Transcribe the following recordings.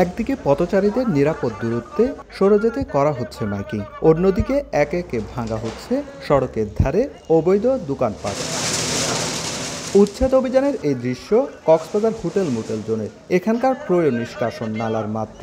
একদিকে পথচারীদের নিরাপদ দূরত্বে সরে যেতে করা হচ্ছে মাইকিং, অন্যদিকে একে একে ভাঙা হচ্ছে সড়কের ধারে অবৈধ দোকানপাট। উচ্ছেদ অভিযানের এই দৃশ্য কক্সবাজার হোটেল মোটেল জোনের। এখানকার প্রয় নিষ্কাশন নালার মাত্র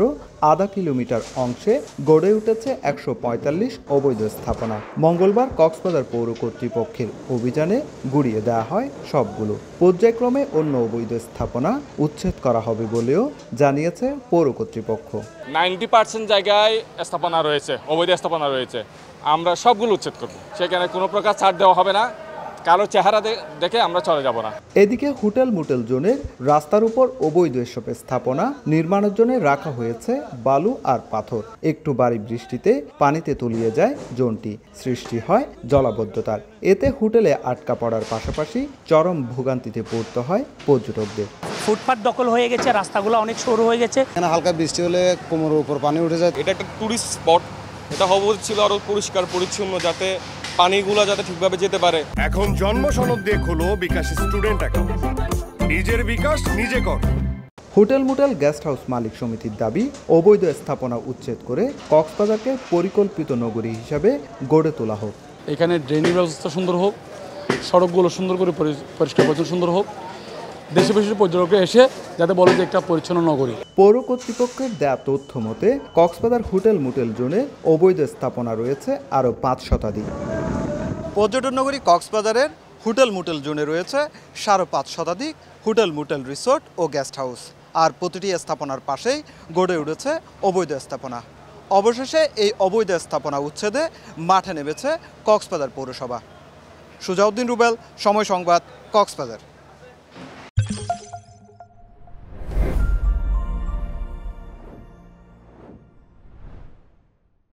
আধা কিলোমিটার অংশে গড়ে উঠেছে ১৪৫ অবৈধ স্থাপনা। মঙ্গলবার কক্সবাজার পৌর কর্তৃপক্ষের অভিযানে গুড়িয়ে দেওয়া হয় সবগুলো। পর্যায়ক্রমে অন্য অবৈধ স্থাপনা উচ্ছেদ করা হবে বলেও জানিয়েছে পৌর কর্তৃপক্ষ। 90% জায়গায় স্থাপনা রয়েছে, অবৈধ স্থাপনা রয়েছে, আমরা সবগুলো উচ্ছেদ করব। সেখানে কোনো প্রকার ছাড় দেওয়া হবে না, কালো চেহারা দেখে আমরা চলে যাব না। এদিকে হোটেল মোটেল জোনের রাস্তার উপর অবৈধ এসব স্থাপনা নির্মাণের জন্য রাখা হয়েছে বালু আর পাথর। একটু ভারী বৃষ্টিতে পানিতে তলিয়ে যায় জোনটি, সৃষ্টি হয় জলাবদ্ধতার। এতে হোটেলে আটকা পড়ার পাশাপাশি চরম ভোগান্তিতে পড়তে হয় পর্যটকদের। ফুটপাত দখল হয়ে গেছে, রাস্তাগুলো অনেক সরু হয়ে গেছে। এখানে হালকা বৃষ্টি হলে কোমরের উপর পানি উঠে যায়। এটা একটা টুরিস্ট স্পট, এটা হওয়া উচিত ছিল আরো পরিষ্কার পরিচ্ছন্ন, যাতে পানিগুলো যাতে ঠিকভাবে যেতে পারে। এখন জন্ম সনদ দিয়ে খোলো বিকাশ স্টুডেন্ট অ্যাকাউন্ট, নিজের বিকাশ নিজে কর। হোটেল মোটেল গেস্ট হাউস মালিক সমিতির দাবি, অবৈধ স্থাপনা উচ্ছেদ করে কক্সবাজারকে পরিকল্পিত নগরী হিসাবে গড়ে তোলা হোক। এখানে ড্রেনেজ ব্যবস্থা সুন্দর হোক, সড়কগুলো সুন্দর করে পরিষ্কার পরিচ্ছন্ন সুন্দর হোক, দেশে বিদেশে পর্যটকরা এসে যাতে বলে যে একটা পরিচ্ছন্ন নগরী। পৌর কর্তৃপক্ষের দেয়া তথ্য মতে কক্সবাজার হোটেল মোটেল জোনে অবৈধ স্থাপনা রয়েছে আরও ৫ শতাধিক। পর্যটন নগরী কক্সবাজারের হোটেল মোটেল জোনে রয়েছে ৫.৫ শতাধিক হোটেল মোটেল রিসোর্ট ও গেস্ট হাউস। আর প্রতিটি স্থাপনার পাশেই গড়ে উঠেছে অবৈধ স্থাপনা। অবশেষে এই অবৈধ স্থাপনা উচ্ছেদে মাঠে নেমেছে কক্সবাজার পৌরসভা। সুজাউদ্দিন রুবেল, সময় সংবাদ, কক্সবাজার।